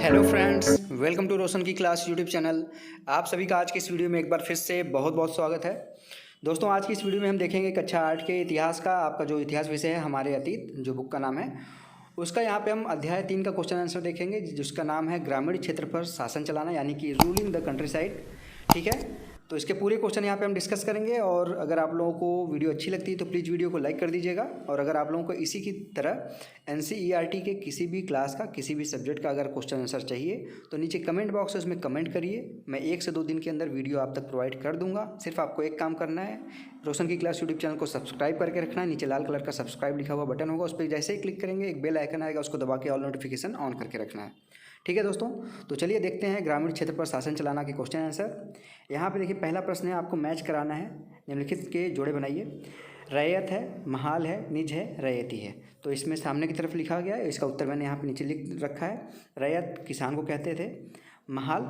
Hello friends, welcome to रोशन की class YouTube channel. आप सभी का आज की इस वीडियो में एक बार फिर से बहुत बहुत स्वागत है। दोस्तों, आज की इस वीडियो में हम देखेंगे कक्षा 8 के इतिहास का आपका जो इतिहास विषय है हमारे अतीत, जो बुक का नाम है उसका यहाँ पे हम अध्याय 3 का क्वेश्चन आंसर देखेंगे, जिसका नाम है ग्रामीण क्षेत्र पर शासन चलाना, यानी कि रूलिंग द कंट्री साइड। ठीक है, तो इसके पूरे क्वेश्चन यहाँ पे हम डिस्कस करेंगे। और अगर आप लोगों को वीडियो अच्छी लगती है तो प्लीज़ वीडियो को लाइक कर दीजिएगा। और अगर आप लोगों को इसी की तरह NCERT के किसी भी क्लास का किसी भी सब्जेक्ट का अगर क्वेश्चन आंसर चाहिए तो नीचे कमेंट बॉक्स है उसमें कमेंट करिए। मैं 1 से 2 दिन के अंदर वीडियो आप तक प्रोवाइड कर दूंगा। सिर्फ आपको एक काम करना है, रोशन की क्लास यूट्यूब चैनल को सब्सक्राइब करके रखना है। नीचे लाल कलर का सब्सक्राइब लिखा हुआ बटन होगा, उस पर जैसे ही क्लिक करेंगे एक बेल आइकन आएगा, उसको दबा के ऑल नोटिफिकेशन ऑन करके रखना है। ठीक है दोस्तों, तो चलिए देखते हैं ग्रामीण क्षेत्र पर शासन चलाना के क्वेश्चन आंसर। यहाँ पे देखिए, पहला प्रश्न है, आपको मैच कराना है। निम्नलिखित के जोड़े बनाइए। रैयत है, महाल है, निज है, रैयती है। तो इसमें सामने की तरफ लिखा गया है, इसका उत्तर मैंने यहाँ पे नीचे लिख रखा है। रैयत किसान को कहते थे, महाल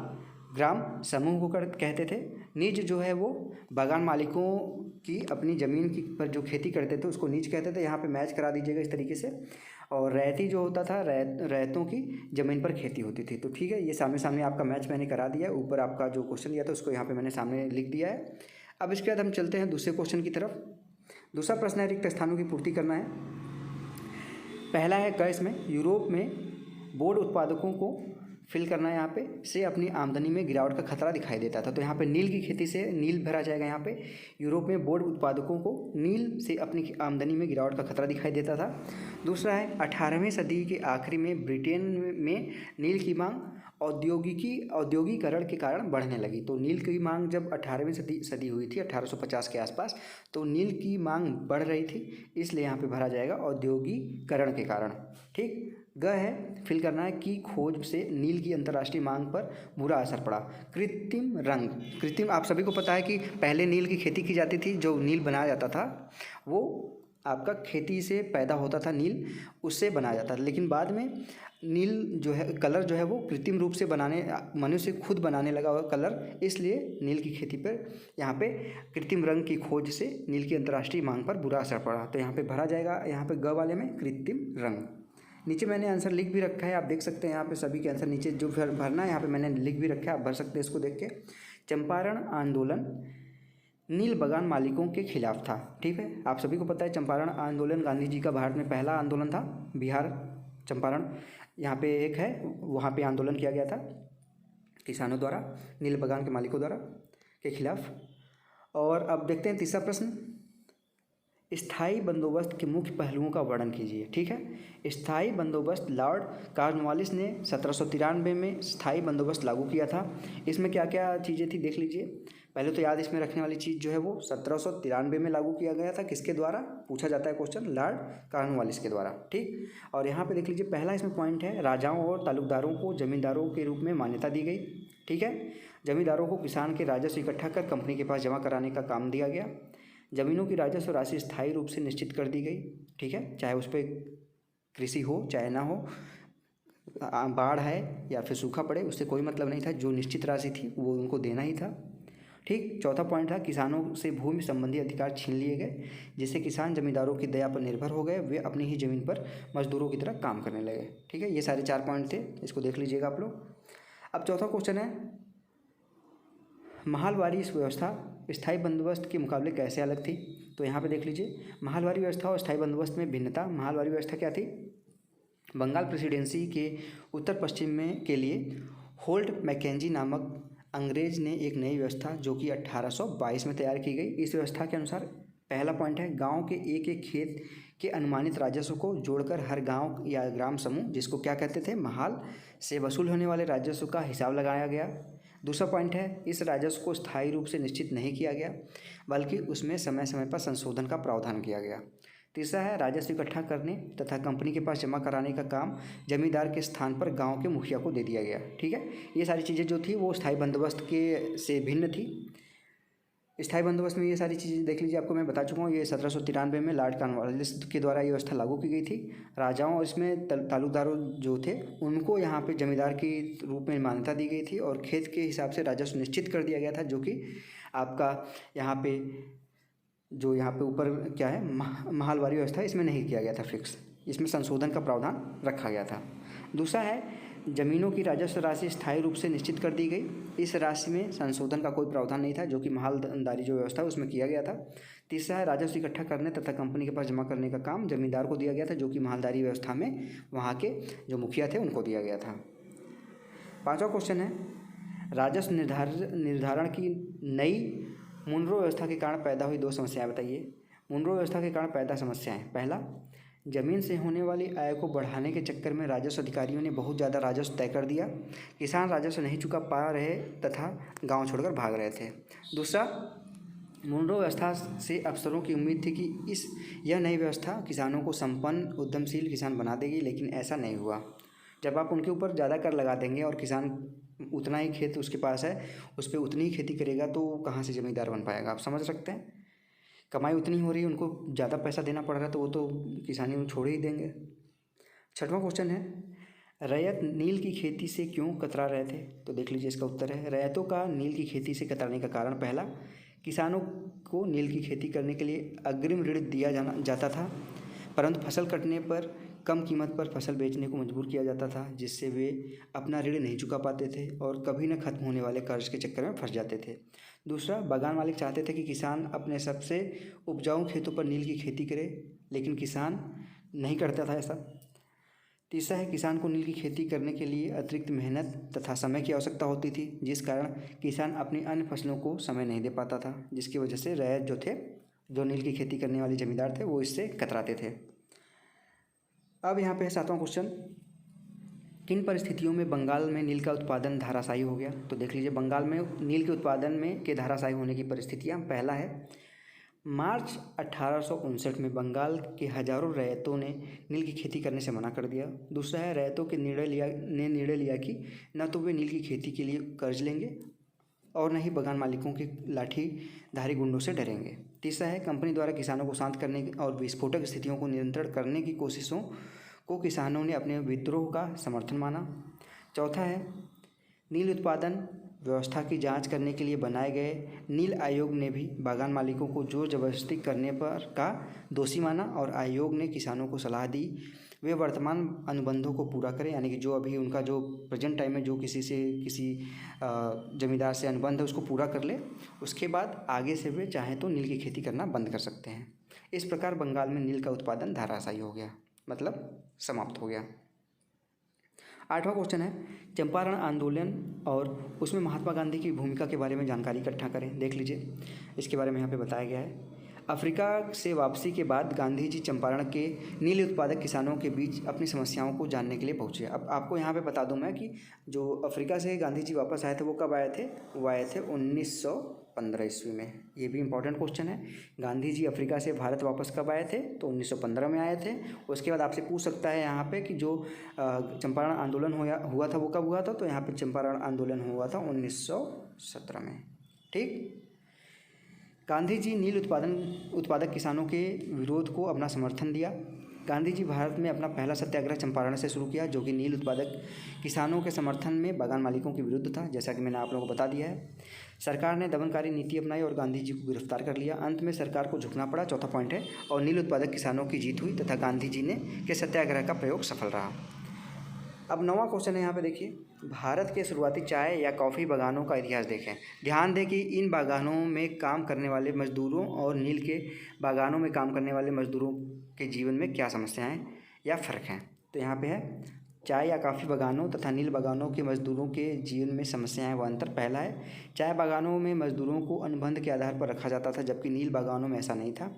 ग्राम समूह को कहते थे, निज जो है वो बागान मालिकों की अपनी ज़मीन की पर जो खेती करते थे उसको निज कहते थे। यहाँ पे मैच करा दीजिएगा इस तरीके से। और रैयती जो होता था, रैयतों की ज़मीन पर खेती होती थी। तो ठीक है, ये सामने सामने आपका मैच मैंने करा दिया है। ऊपर आपका जो क्वेश्चन दिया था उसको यहाँ पे मैंने सामने लिख दिया है। अब इसके बाद हम चलते हैं दूसरे क्वेश्चन की तरफ। दूसरा प्रश्न है, रिक्त स्थानों की पूर्ति करना है। पहला है क इसमें, यूरोप में बोर्ड उत्पादकों को फिल करना है। यहाँ पे से अपनी आमदनी में गिरावट का खतरा दिखाई देता था। तो यहाँ पे नील की खेती से नील भरा जाएगा। यहाँ पे यूरोप में बोर्ड उत्पादकों को नील से अपनी आमदनी में गिरावट का खतरा दिखाई देता था। दूसरा है, 18वीं सदी के आखिरी में ब्रिटेन में नील की मांग औद्योगिकरण के कारण बढ़ने लगी। तो नील की मांग जब 18वीं सदी हुई थी 1850 के आसपास, तो नील की मांग बढ़ रही थी, इसलिए यहाँ पे भरा जाएगा औद्योगिकरण के कारण। ठीक, ग है, फिल करना है कि खोज से नील की अंतर्राष्ट्रीय मांग पर बुरा असर पड़ा। कृत्रिम रंग, कृत्रिम आप सभी को पता है कि पहले नील की खेती की जाती थी। जो नील बनाया जाता था वो आपका खेती से पैदा होता था, नील उससे बनाया जाता था। लेकिन बाद में नील जो है कलर जो है वो कृत्रिम रूप से बनाने, मनुष्य खुद बनाने लगा हुआ कलर, इसलिए नील की खेती पर यहाँ पे कृत्रिम रंग की खोज से नील की अंतर्राष्ट्रीय मांग पर बुरा असर पड़ा। तो यहाँ पे भरा जाएगा, यहाँ पे ग वाले में कृत्रिम रंग। नीचे मैंने आंसर लिख भी रखा है, आप देख सकते हैं यहाँ पे सभी के आंसर नीचे जो भरना है यहाँ पे मैंने लिख भी रखा है, आप भर सकते हैं इसको देख के। चंपारण आंदोलन नील बागान मालिकों के खिलाफ था। ठीक है, आप सभी को पता है चंपारण आंदोलन गांधी जी का भारत में पहला आंदोलन था। बिहार चंपारण यहाँ पे एक है, वहाँ पे आंदोलन किया गया था किसानों द्वारा, नील बागान के मालिकों द्वारा के खिलाफ। और अब देखते हैं तीसरा प्रश्न, स्थायी बंदोबस्त के मुख्य पहलुओं का वर्णन कीजिए। ठीक है, स्थायी बंदोबस्त लॉर्ड कॉर्नवालिस ने 1793 में स्थायी बंदोबस्त लागू किया था। इसमें क्या क्या चीज़ें थी देख लीजिए। पहले तो याद इसमें रखने वाली चीज़ जो है वो 1793 में लागू किया गया था। किसके द्वारा पूछा जाता है क्वेश्चन, लॉर्ड कॉर्नवालिस के द्वारा। ठीक, और यहाँ पे देख लीजिए पहला इसमें पॉइंट है, राजाओं और तालुकदारों को जमींदारों के रूप में मान्यता दी गई। ठीक है, जमींदारों को किसान के राजस्व इकट्ठा कर कंपनी के पास जमा कराने का काम दिया गया। ज़मीनों की राजस्व राशि स्थायी रूप से निश्चित कर दी गई। ठीक है, चाहे उस पर कृषि हो चाहे ना हो, बाढ़ है या फिर सूखा पड़े, उससे कोई मतलब नहीं था। जो निश्चित राशि थी वो उनको देना ही था। ठीक, चौथा पॉइंट था, किसानों से भूमि संबंधी अधिकार छीन लिए गए, जिससे किसान जमींदारों की दया पर निर्भर हो गए, वे अपनी ही ज़मीन पर मजदूरों की तरह काम करने लगे। ठीक है, ये सारे 4 पॉइंट थे, इसको देख लीजिएगा आप लोग। अब चौथा क्वेश्चन है, महलवारी इस व्यवस्था स्थायी बंदोबस्त के मुकाबले कैसे अलग थी। तो यहाँ पे देख लीजिए, महलवारी व्यवस्था और स्थायी बंदोबस्त में भिन्नता। महलवारी व्यवस्था क्या थी, बंगाल प्रेसिडेंसी के उत्तर पश्चिम में के लिए होल्ट मैकेंजी नामक अंग्रेज ने एक नई व्यवस्था जो कि 1822 में तैयार की गई। इस व्यवस्था के अनुसार पहला पॉइंट है, गांव के एक एक खेत के अनुमानित राजस्व को जोड़कर हर गांव या ग्राम समूह, जिसको क्या कहते थे, महाल, से वसूल होने वाले राजस्व का हिसाब लगाया गया। दूसरा पॉइंट है, इस राजस्व को स्थायी रूप से निश्चित नहीं किया गया, बल्कि उसमें समय समय पर संशोधन का प्रावधान किया गया। तीसरा है, राजस्व इकट्ठा करने तथा कंपनी के पास जमा कराने का काम जमींदार के स्थान पर गांव के मुखिया को दे दिया गया। ठीक है, ये सारी चीज़ें जो थी वो स्थायी बंदोबस्त के से भिन्न थी। स्थायी बंदोबस्त में ये सारी चीज़ें देख लीजिए, आपको मैं बता चुका हूँ। ये 1793 में लॉर्ड कॉर्नवालिस के द्वारा ये व्यवस्था लागू की गई थी। राजाओं और इसमें तालुकदारों जो थे उनको यहाँ पे जमींदार के रूप में मान्यता दी गई थी, और खेत के हिसाब से राजस्व निश्चित कर दिया गया था, जो कि आपका यहाँ पे जो यहाँ पे ऊपर क्या है, महलवारी व्यवस्था, इसमें नहीं किया गया था फिक्स, इसमें संशोधन का प्रावधान रखा गया था। दूसरा है, जमीनों की राजस्व राशि स्थायी रूप से निश्चित कर दी गई। इस राशि में संशोधन का कोई प्रावधान नहीं था, जो कि मालदारी जो व्यवस्था है उसमें किया गया था। तीसरा है राजस्व इकट्ठा करने तथा कंपनी के पास जमा करने का काम जमींदार को दिया गया था, जो कि मालदारी व्यवस्था में वहाँ के जो मुखिया थे उनको दिया गया था। पाँचवा क्वेश्चन है राजस्व निर्धारण की नई मुनरो व्यवस्था के कारण पैदा हुई 2 समस्याएं बताइए। मुनरो व्यवस्था के कारण पैदा समस्याएं, पहला, जमीन से होने वाली आय को बढ़ाने के चक्कर में राजस्व अधिकारियों ने बहुत ज़्यादा राजस्व तय कर दिया। किसान राजस्व नहीं चुका पा रहे तथा गांव छोड़कर भाग रहे थे। दूसरा, मुनरो व्यवस्था से अफसरों की उम्मीद थी कि यह नई व्यवस्था किसानों को संपन्न उद्यमशील किसान बना देगी, लेकिन ऐसा नहीं हुआ। जब आप उनके ऊपर ज़्यादा कर लगा देंगे और किसान उतना ही खेत उसके पास है, उस पर उतनी ही खेती करेगा, तो कहाँ से ज़मींदार बन पाएगा। आप समझ सकते हैं, कमाई उतनी हो रही है, उनको ज़्यादा पैसा देना पड़ रहा है, तो वो तो किसानी में छोड़ ही देंगे। छठवां क्वेश्चन है रैयत नील की खेती से क्यों कतरा रहे थे। तो देख लीजिए, इसका उत्तर है रैयतों का नील की खेती से कतराने का कारण, पहला, किसानों को नील की खेती करने के लिए अग्रिम ऋण दिया जाता था, परंतु फसल कटने पर कम कीमत पर फसल बेचने को मजबूर किया जाता था, जिससे वे अपना ऋण नहीं चुका पाते थे और कभी न खत्म होने वाले कर्ज के चक्कर में फंस जाते थे। दूसरा, बागान मालिक चाहते थे कि किसान अपने सबसे उपजाऊ खेतों पर नील की खेती करे, लेकिन किसान नहीं करता था ऐसा। तीसरा है किसान को नील की खेती करने के लिए अतिरिक्त मेहनत तथा समय की आवश्यकता होती थी, जिस कारण किसान अपनी अन्य फसलों को समय नहीं दे पाता था, जिसकी वजह से रैयत जो थे, जो नील की खेती करने वाले जमींदार थे, वो इससे कतराते थे। अब यहाँ पे है सातवां क्वेश्चन, किन परिस्थितियों में बंगाल में नील का उत्पादन धाराशायी हो गया। तो देख लीजिए, बंगाल में नील के उत्पादन में धाराशायी होने की परिस्थितियाँ, पहला है मार्च 1859 में बंगाल के हजारों रैयतों ने नील की खेती करने से मना कर दिया। दूसरा है रैयतों के निर्णय लिया कि न तो वे नील की खेती के लिए कर्ज लेंगे और न ही बागान मालिकों की लाठीधारी गुंडों से डरेंगे। तीसरा है कंपनी द्वारा किसानों को शांत करने और विस्फोटक स्थितियों को नियंत्रण करने की कोशिशों को किसानों ने अपने विद्रोह का समर्थन माना। चौथा है नील उत्पादन व्यवस्था की जांच करने के लिए बनाए गए नील आयोग ने भी बागान मालिकों को जोर जबरदस्ती करने पर का दोषी माना और आयोग ने किसानों को सलाह दी वे वर्तमान अनुबंधों को पूरा करें, यानी कि जो अभी उनका जो प्रेजेंट टाइम में जो किसी ज़मींदार से अनुबंध है उसको पूरा कर ले, उसके बाद आगे से वे चाहें तो नील की खेती करना बंद कर सकते हैं। इस प्रकार बंगाल में नील का उत्पादन धाराशायी हो गया, मतलब समाप्त हो गया। आठवां क्वेश्चन है चंपारण आंदोलन और उसमें महात्मा गांधी की भूमिका के बारे में जानकारी इकट्ठा करें। देख लीजिए, इसके बारे में यहाँ पे बताया गया है। अफ्रीका से वापसी के बाद गांधी जी चंपारण के नील उत्पादक किसानों के बीच अपनी समस्याओं को जानने के लिए पहुँचे। अब आपको यहाँ पे बता दूं मैं कि जो अफ्रीका से गांधी जी वापस आए थे वो कब आए थे, वो आए थे 1915 ईस्वी में। ये भी इंपॉर्टेंट क्वेश्चन है। गांधी जी अफ्रीका से भारत वापस कब आए थे, तो 1915 में आए थे। उसके बाद आपसे पूछ सकता है यहाँ पे कि जो चंपारण आंदोलन हुआ था वो कब हुआ था, तो यहाँ पे चंपारण आंदोलन हुआ था 1917 में। ठीक, गांधी जी नील उत्पादक किसानों के विरोध को अपना समर्थन दिया। गांधी जी भारत में अपना पहला सत्याग्रह चंपारण से शुरू किया, जो कि नील उत्पादक किसानों के समर्थन में बागान मालिकों के विरुद्ध था, जैसा कि मैंने आप लोगों को बता दिया है। सरकार ने दमनकारी नीति अपनाई और गांधी जी को गिरफ्तार कर लिया। अंत में सरकार को झुकना पड़ा, चौथा पॉइंट है, और नील उत्पादक किसानों की जीत हुई तथा गांधी जी के सत्याग्रह का प्रयोग सफल रहा। अब 9वां क्वेश्चन है, यहाँ पे देखिए, भारत के शुरुआती चाय या कॉफ़ी बागानों का इतिहास देखें। ध्यान दें कि इन बागानों में काम करने वाले मजदूरों और नील के बागानों में काम करने वाले मजदूरों के जीवन में क्या समस्याएं या फ़र्क हैं। तो यहाँ पे है चाय या कॉफ़ी बागानों तथा नील बागानों के मजदूरों के जीवन में समस्याएं व अंतर। पहला है चाय बागानों में मजदूरों को अनुबंध के आधार पर रखा जाता था, जबकि नील बागानों में ऐसा नहीं था।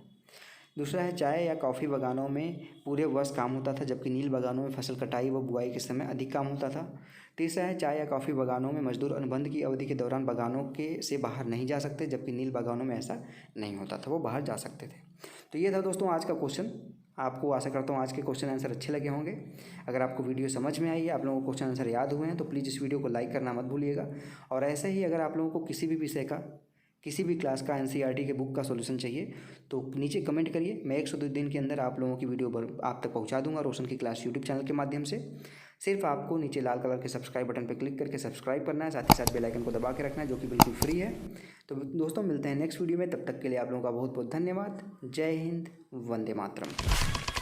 दूसरा है चाय या कॉफ़ी बागानों में पूरे वर्ष काम होता था, जबकि नील बागानों में फसल कटाई व बुआई के समय अधिक काम होता था। तीसरा है चाय या कॉफ़ी बागानों में मजदूर अनुबंध की अवधि के दौरान बागानों के से बाहर नहीं जा सकते, जबकि नील बागानों में ऐसा नहीं होता था, वो बाहर जा सकते थे। तो ये था दोस्तों आज का क्वेश्चन। आपको आशा करता हूँ आज के क्वेश्चन आंसर अच्छे लगे होंगे। अगर आपको वीडियो समझ में आई है, आप लोगों को क्वेश्चन आंसर याद हुए हैं, तो प्लीज़ इस वीडियो को लाइक करना मत भूलिएगा। और ऐसे ही अगर आप लोगों को किसी भी विषय का, किसी भी क्लास का एनसीईआरटी के बुक का सॉल्यूशन चाहिए तो नीचे कमेंट करिए। मैं 102 दिन के अंदर आप लोगों की वीडियो आप तक पहुंचा दूंगा रोशन की क्लास यूट्यूब चैनल के माध्यम से। सिर्फ आपको नीचे लाल कलर के सब्सक्राइब बटन पर क्लिक करके सब्सक्राइब करना है, साथ ही साथ बेल आइकन को दबा के रखना है, जो कि बिल्कुल फ्री है। तो दोस्तों मिलते हैं नेक्स्ट वीडियो में, तब तक के लिए आप लोगों का बहुत बहुत धन्यवाद। जय हिंद, वंदे मातरम।